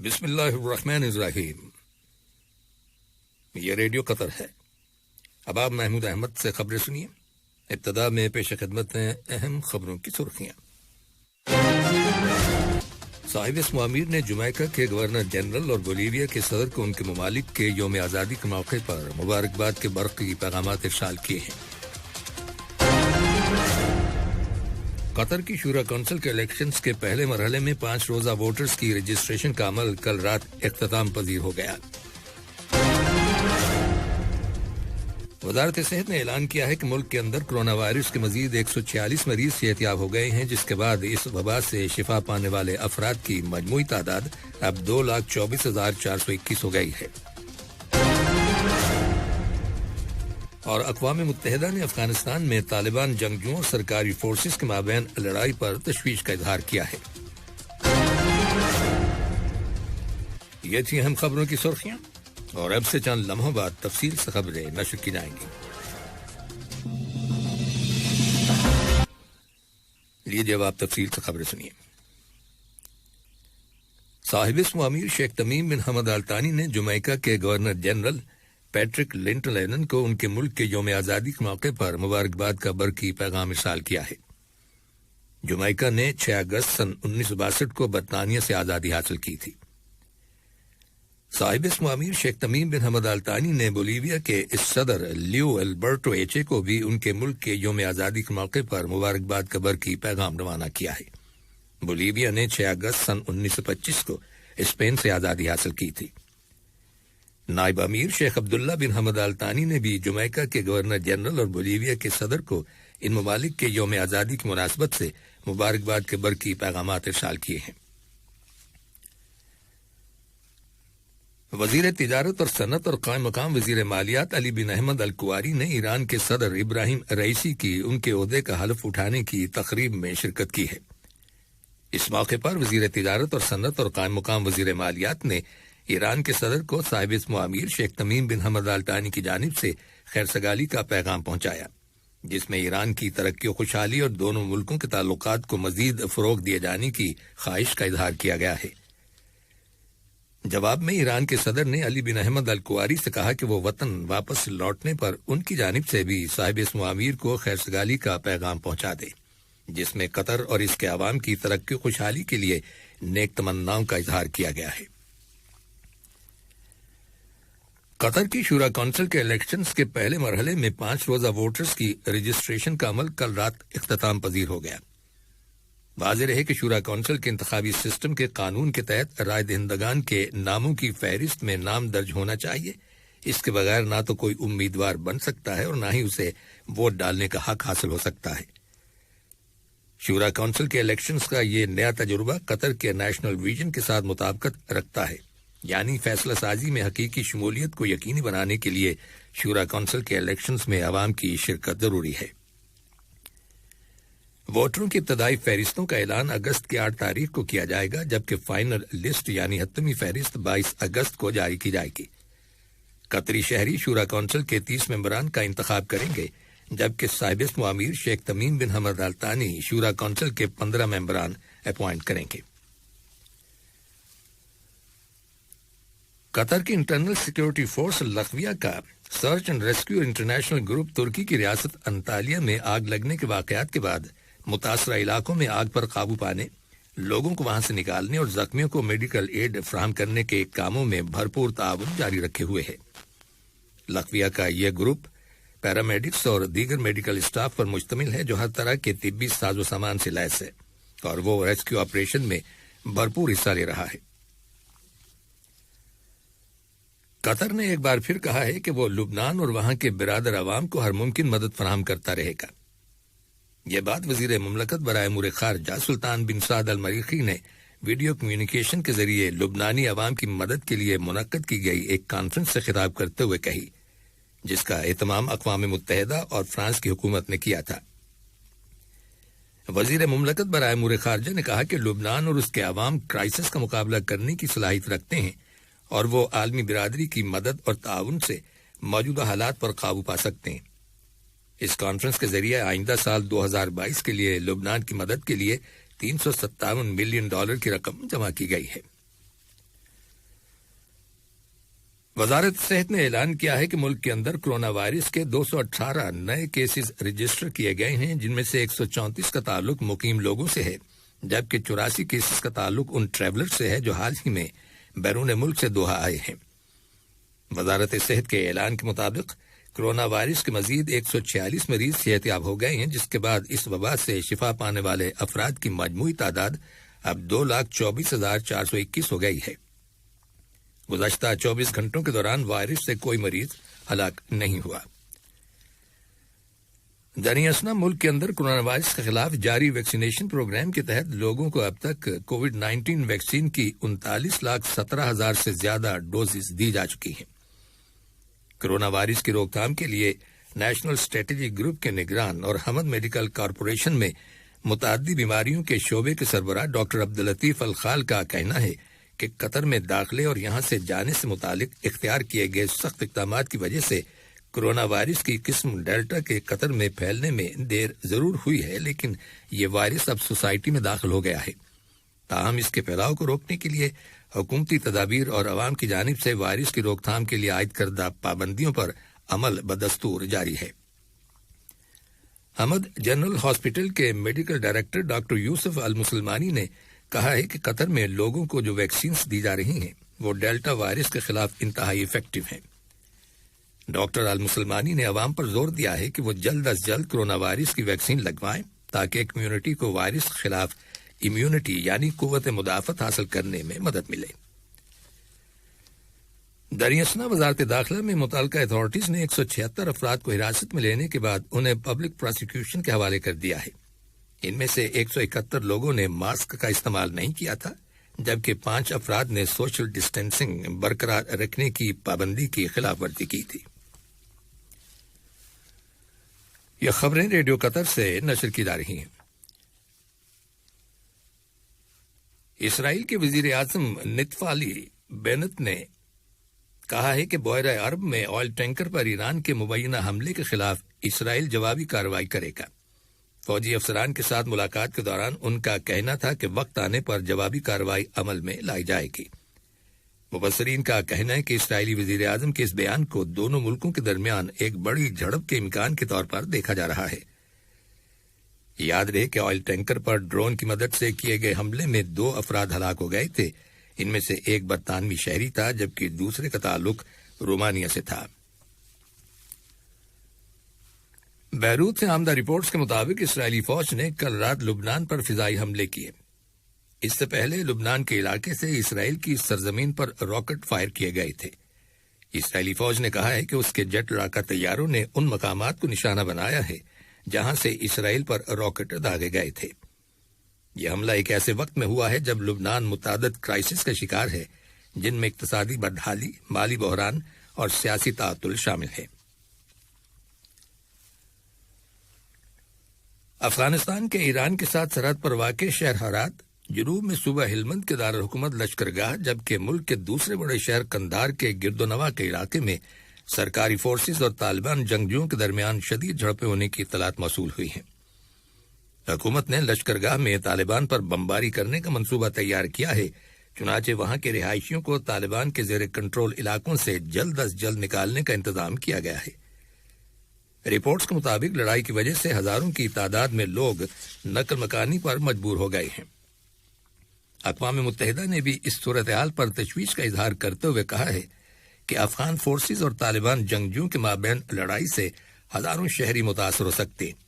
بسم اللہ الرحمن الرحیم۔ یہ ریڈیو قطر ہے۔ اب آپ محمود احمد سے خبریں سنیے۔ ابتدا میں پیش خدمت ہیں اہم خبروں کی سرخیاں۔ صاحب اسم امیر نے جمیکا کے گورنر جنرل اور بولیویا کے صدر کو ان کے ممالک کے یوم آزادی کے موقع پر مبارکباد کے برقی پیغامات ارسال کیے ہیں۔ قطر کی شورا کونسل کے الیکشنز کے پہلے مرحلے میں 5 روزہ ووٹرز کی رجسٹریشن کا عمل کل رات اختتام پذیر ہو گیا۔ وزارت صحت نے اعلان کیا ہے کہ ملک کے اندر کرونا وائرس کے مزید 146 مریض صحتیاب ہو گئے ہیں، جس کے بعد اس وبا سے شفا پانے والے افراد کی مجموعی تعداد اب 2,24,421 ہو گئی ہے۔ اور اقوام متحدہ نے افغانستان میں طالبان جنگجوؤں اور سرکاری فورسز کے مابین لڑائی پر تشویش کا اظہار کیا ہے۔ یہ تھی اہم خبروں کی سرخیاں، اور اب سے چند لمحوں بعد تفصیل سے خبریں نشر کی جائیں گی۔ لیجیے اب آپ تفصیل سے خبریں سنیے۔ صاحب اسم امیر شیخ تمیم بن حمد آل ثانی نے جمیکا کے گورنر جنرل پیٹرک لنٹلینن کو ان کے ملک کے یوم آزادی کے موقع پر مبارکباد کا برقی پیغام ارسال کیا ہے۔ جمیکا نے 6 اگست سن 1962 کو برطانیہ سے آزادی حاصل کی تھی۔ صاحب اسم امیر شیخ تمیم بن حمد آل ثانی نے بولیویا کے اس صدر لیو البرٹو ایچے کو بھی ان کے ملک کے یوم آزادی کے موقع پر مبارکباد کا برقی پیغام روانہ کیا ہے۔ بولیویا نے 6 اگست سن 1925 کو اسپین سے آزادی حاصل کی تھی۔ نائب امیر شیخ عبداللہ بن حمد آل ثانی نے بھی جمیکا کے گورنر جنرل اور بولیویا کے صدر کو ان ممالک کے یوم آزادی کی مناسبت سے مبارکباد کے برقی پیغامات ارسال کیے ہیں۔ وزیر تجارت اور صنعت اور قائم مقام وزیر مالیات علی بن احمد الکواری نے ایران کے صدر ابراہیم رئیسی کی ان کے عہدے کا حلف اٹھانے کی تقریب میں شرکت کی ہے۔ اس موقع پر وزیر تجارت اور صنعت اور قائم مقام وزیر مالیات نے ایران کے صدر کو صاحب اسم امیر شیخ تمیم بن حمد آل ثانی کی جانب سے خیر سگالی کا پیغام پہنچایا، جس میں ایران کی ترقی و خوشحالی اور دونوں ملکوں کے تعلقات کو مزید فروغ دیے جانے کی خواہش کا اظہار کیا گیا ہے۔ جواب میں ایران کے صدر نے علی بن احمد الکواری سے کہا کہ وہ وطن واپس لوٹنے پر ان کی جانب سے بھی صاحب اسم امیر کو خیر سگالی کا پیغام پہنچا دے، جس میں قطر اور اس کے عوام کی ترقی و خوشحالی کے لیے نیک تمناؤں کا اظہار کیا گیا ہے۔ قطر کی شورا کونسل کے الیکشنز کے پہلے مرحلے میں 5 روزہ ووٹرز کی رجسٹریشن کا عمل کل رات اختتام پذیر ہو گیا۔ واضح رہے کہ شورا کونسل کے انتخابی سسٹم کے قانون کے تحت رائے دہندگان کے ناموں کی فہرست میں نام درج ہونا چاہیے۔ اس کے بغیر نہ تو کوئی امیدوار بن سکتا ہے اور نہ ہی اسے ووٹ ڈالنے کا حق حاصل ہو سکتا ہے۔ شورا کونسل کے الیکشنز کا یہ نیا تجربہ قطر کے نیشنل ویژن کے ساتھ مطابقت رکھتا ہے، یعنی فیصلہ سازی میں حقیقی شمولیت کو یقینی بنانے کے لیے شورا کونسل کے الیکشنز میں عوام کی شرکت ضروری ہے۔ ووٹروں کی ابتدائی فہرستوں کا اعلان اگست کی 8 تاریخ کو کیا جائے گا، جبکہ فائنل لسٹ یعنی حتمی فہرست 22 اگست کو جاری کی جائے گی۔ قطری شہری شورا کونسل کے 30 ممبران کا انتخاب کریں گے، جبکہ صاحب اسم امیر شیخ تمیم بن حمد آل ثانی شورا کونسل کے 15 ممبران اپوائنٹ کریں گے۔ قطر کی انٹرنل سیکیورٹی فورس لخویہ کا search and rescue international group ترکی کی ریاست انطالیہ میں آگ لگنے کے واقعات کے بعد متاثرہ علاقوں میں آگ پر قابو پانے، لوگوں کو وہاں سے نکالنے اور زخمیوں کو میڈیکل ایڈ فراہم کرنے کے کاموں میں بھرپور تعاون جاری رکھے ہوئے ہے۔ لخویہ کا یہ گروپ پیرامیڈکس اور دیگر میڈیکل اسٹاف پر مشتمل ہے جو ہر طرح کے طبی ساز و سامان سے لیس ہے، اور وہ ریسکیو آپریشن میں بھرپور حصہ لے رہا ہے۔ قطر نے ایک بار پھر کہا ہے کہ وہ لبنان اور وہاں کے برادر عوام کو ہر ممکن مدد فراہم کرتا رہے گا۔ یہ بات وزیر مملکت برائے امور خارجہ سلطان بن سعد المریخی نے ویڈیو کمیونیکیشن کے ذریعے لبنانی عوام کی مدد کے لیے منعقد کی گئی ایک کانفرنس سے خطاب کرتے ہوئے کہی، جس کا اہتمام اقوام متحدہ اور فرانس کی حکومت نے کیا تھا۔ وزیر مملکت برائے امور خارجہ نے کہا کہ لبنان اور اس کے عوام کرائسس کا مقابلہ کرنے کی صلاحیت رکھتے ہیں، اور وہ عالمی برادری کی مدد اور تعاون سے موجودہ حالات پر قابو پا سکتے ہیں۔ اس کانفرنس کے ذریعے آئندہ سال 2022 کے لیے لبنان کی مدد کے لیے $357 ملین کی رقم جمع کی گئی ہے۔ وزارت صحت نے اعلان کیا ہے کہ ملک کے اندر کرونا وائرس کے 218 نئے کیسز رجسٹر کیے گئے ہیں، جن میں سے 134 کا تعلق مقیم لوگوں سے ہے، جبکہ 84 کیسز کا تعلق ان ٹریولر سے ہے جو حال ہی میں بیرون ملک سے دوحہ آئے ہیں۔ وزارت صحت کے اعلان کے مطابق کرونا وائرس کے مزید 146 مریض صحت یاب ہو گئے ہیں، جس کے بعد اس وبا سے شفا پانے والے افراد کی مجموعی تعداد اب 2,24,421 ہو گئی ہے۔ گزشتہ 24 گھنٹوں کے دوران وائرس سے کوئی مریض ہلاک نہیں ہوا۔ دریں اثنا ملک کے اندر کرونا وائرس کے خلاف جاری ویکسینیشن پروگرام کے تحت لوگوں کو اب تک کووڈ 19 ویکسین کی 39,17,000 سے زیادہ ڈوزز دی جا چکی ہیں۔ کرونا وائرس کی روک تھام کے لیے نیشنل اسٹریٹجک گروپ کے نگران اور حمد میڈیکل کارپوریشن میں متعدی بیماریوں کے شعبے کے سربراہ ڈاکٹر عبداللطیف الخال کا کہنا ہے کہ قطر میں داخلے اور یہاں سے جانے سے متعلق اختیار کیے گئے سخت اقدامات کی وجہ سے کرونا وائرس کی قسم ڈیلٹا کے قطر میں پھیلنے میں دیر ضرور ہوئی ہے، لیکن یہ وائرس اب سوسائٹی میں داخل ہو گیا ہے۔ تاہم اس کے پھیلاؤ کو روکنے کے لیے حکومتی تدابیر اور عوام کی جانب سے وائرس کی روک تھام کے لیے عائد کردہ پابندیوں پر عمل بدستور جاری ہے۔ حمد جنرل ہاسپٹل کے میڈیکل ڈائریکٹر ڈاکٹر یوسف المسلمانی نے کہا ہے کہ قطر میں لوگوں کو جو ویکسینز دی جا رہی ہیں وہ ڈیلٹا وائرس کے خلاف انتہائی ایفیکٹو ہیں۔ ڈاکٹر المسلمانی نے عوام پر زور دیا ہے کہ وہ جلد از جلد کرونا وائرس کی ویکسین لگوائیں تاکہ کمیونٹی کو وائرس کے خلاف امیونٹی یعنی قوت مدافعت حاصل کرنے میں مدد ملے۔ دریں اثنا وزارت داخلہ میں متعلقہ اتھارٹیز نے 176 افراد کو حراست میں لینے کے بعد انہیں پبلک پروسیکیوشن کے حوالے کر دیا ہے۔ ان میں سے 171 لوگوں نے ماسک کا استعمال نہیں کیا تھا، جبکہ 5 افراد نے سوشل ڈسٹینسنگ برقرار رکھنے کی پابندی کی خلاف ورزی کی تھی۔ یہ خبریں ریڈیو قطر سے نشر کی جا رہی ہیں۔ اسرائیل کے وزیر اعظم نتفالی بینت نے کہا ہے کہ بحیرہ عرب میں آئل ٹینکر پر ایران کے مبینہ حملے کے خلاف اسرائیل جوابی کارروائی کرے گا۔ فوجی افسران کے ساتھ ملاقات کے دوران ان کا کہنا تھا کہ وقت آنے پر جوابی کارروائی عمل میں لائی جائے گی۔ مبصرین کا کہنا ہے کہ اسرائیلی وزیر اعظم کے اس بیان کو دونوں ملکوں کے درمیان ایک بڑی جھڑپ کے امکان کے طور پر دیکھا جا رہا ہے۔ یاد رہے کہ آئل ٹینکر پر ڈرون کی مدد سے کیے گئے حملے میں 2 افراد ہلاک ہو گئے تھے، ان میں سے ایک برطانوی شہری تھا جبکہ دوسرے کا تعلق رومانیہ سے تھا۔ بیروت سے آمدہ رپورٹس کے مطابق اسرائیلی فوج نے کل رات لبنان پر فضائی حملے کیے۔ اس سے پہلے لبنان کے علاقے سے اسرائیل کی سرزمین پر راکٹ فائر کیے گئے تھے۔ اسرائیلی فوج نے کہا ہے کہ اس کے جیٹ لڑاکا طیاروں نے ان مقامات کو نشانہ بنایا ہے جہاں سے اسرائیل پر راکٹ داغے گئے تھے۔ یہ حملہ ایک ایسے وقت میں ہوا ہے جب لبنان متعدد کرائسس کا شکار ہے، جن میں اقتصادی بدحالی، مالی بحران اور سیاسی تعطل شامل ہے۔ افغانستان کے ایران کے ساتھ سرحد پر واقع شہر ہرات جنوب میں صوبہ ہلمند کے دارالحکومت لشکرگاہ، جبکہ ملک کے دوسرے بڑے شہر قندھار کے گرد و نواح کے علاقے میں سرکاری فورسز اور طالبان جنگجوؤں کے درمیان شدید جھڑپیں ہونے کی اطلاعات موصول ہوئی ہیں۔ حکومت نے لشکرگاہ میں طالبان پر بمباری کرنے کا منصوبہ تیار کیا ہے، چنانچہ وہاں کے رہائشیوں کو طالبان کے زیر کنٹرول علاقوں سے جلد از جلد نکالنے کا انتظام کیا گیا ہے۔ رپورٹس کے مطابق لڑائی کی وجہ سے ہزاروں کی تعداد میں لوگ نقل مکانی پر مجبور ہو گئے ہیں۔ اقوام متحدہ نے بھی اس صورتحال پر تشویش کا اظہار کرتے ہوئے کہا ہے کہ افغان فورسز اور طالبان جنگجوؤں کے مابین لڑائی سے ہزاروں شہری متاثر ہو سکتے ہیں۔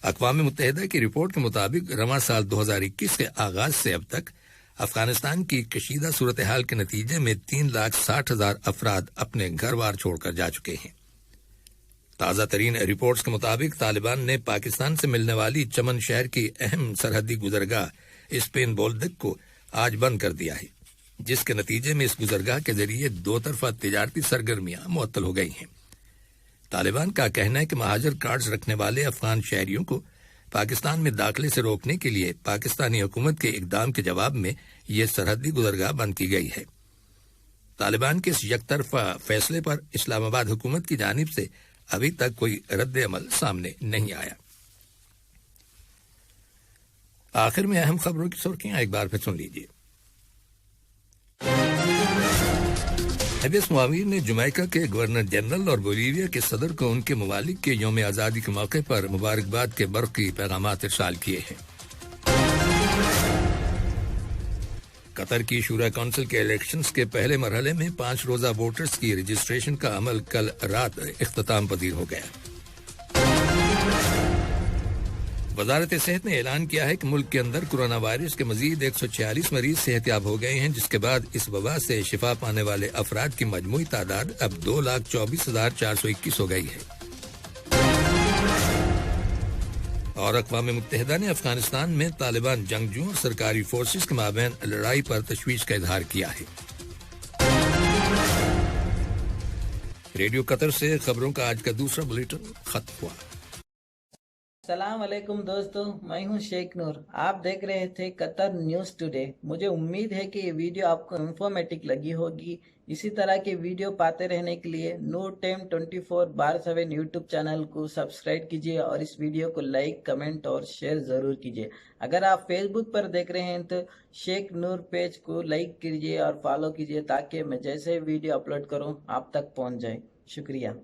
اقوام متحدہ کی رپورٹ کے مطابق رواں سال 2021 کے آغاز سے اب تک افغانستان کی کشیدہ صورتحال کے نتیجے میں 3,60,000 افراد اپنے گھر بار چھوڑ کر جا چکے ہیں۔ تازہ ترین رپورٹس کے مطابق طالبان نے پاکستان سے ملنے والی چمن شہر کی اہم سرحدی گزرگاہ اسپین بولدک کو آج بند کر دیا ہے، جس کے نتیجے میں اس گزرگاہ کے ذریعے 2 طرفہ تجارتی سرگرمیاں معطل ہو گئی ہیں۔ طالبان کا کہنا ہے کہ مہاجر کارڈز رکھنے والے افغان شہریوں کو پاکستان میں داخلے سے روکنے کے لیے پاکستانی حکومت کے اقدام کے جواب میں یہ سرحدی گزرگاہ بند کی گئی ہے۔ طالبان کے اس یک طرفہ فیصلے پر اسلام آباد حکومت کی جانب سے ابھی تک کوئی رد عمل سامنے نہیں آیا۔ آخر میں اہم خبروں کی سرخیاں ایک بار پھر سن لیجیے۔ حبیس معاویر نے جمیکا کے گورنر جنرل اور بولیویا کے صدر کو ان کے ممالک کے یوم آزادی کے موقع پر مبارکباد کے برقی پیغامات ارسال کیے ہیں۔ قطر کی شورا کونسل کے الیکشنز کے پہلے مرحلے میں 5 روزہ ووٹرز کی رجسٹریشن کا عمل کل رات اختتام پذیر ہو گیا۔ وزارت صحت نے اعلان کیا ہے کہ ملک کے اندر کورونا وائرس کے مزید 146 مریض صحتیاب ہو گئے ہیں، جس کے بعد اس وبا سے شفا پانے والے افراد کی مجموعی تعداد اب 2,24,421 ہو گئی ہے۔ اور اقوام متحدہ نے افغانستان میں طالبان جنگجوؤں اور سرکاری فورسز کے مابین لڑائی پر تشویش کا اظہار کیا ہے۔ ریڈیو قطر سے خبروں کا آج کا دوسرا بلیٹن ختم ہوا۔ السلام علیکم دوستو، میں ہوں شیخ نور۔ آپ دیکھ رہے تھے قطر نیوز ٹوڈے۔ مجھے امید ہے کہ یہ ویڈیو آپ کو انفارمیٹک لگی ہوگی۔ اسی طرح کے ویڈیو پاتے رہنے کے لیے نور ٹائم 24/7 یوٹیوب چینل کو سبسکرائب کیجیے اور اس ویڈیو کو لائک، کمنٹ اور شیئر ضرور کیجیے۔ اگر آپ فیس بک پر دیکھ رہے ہیں تو شیخ نور پیج کو لائک کیجیے اور فالو کیجیے تاکہ میں جیسے ویڈیو اپلوڈ کروں آپ تک پہنچ جائے۔ شکریہ۔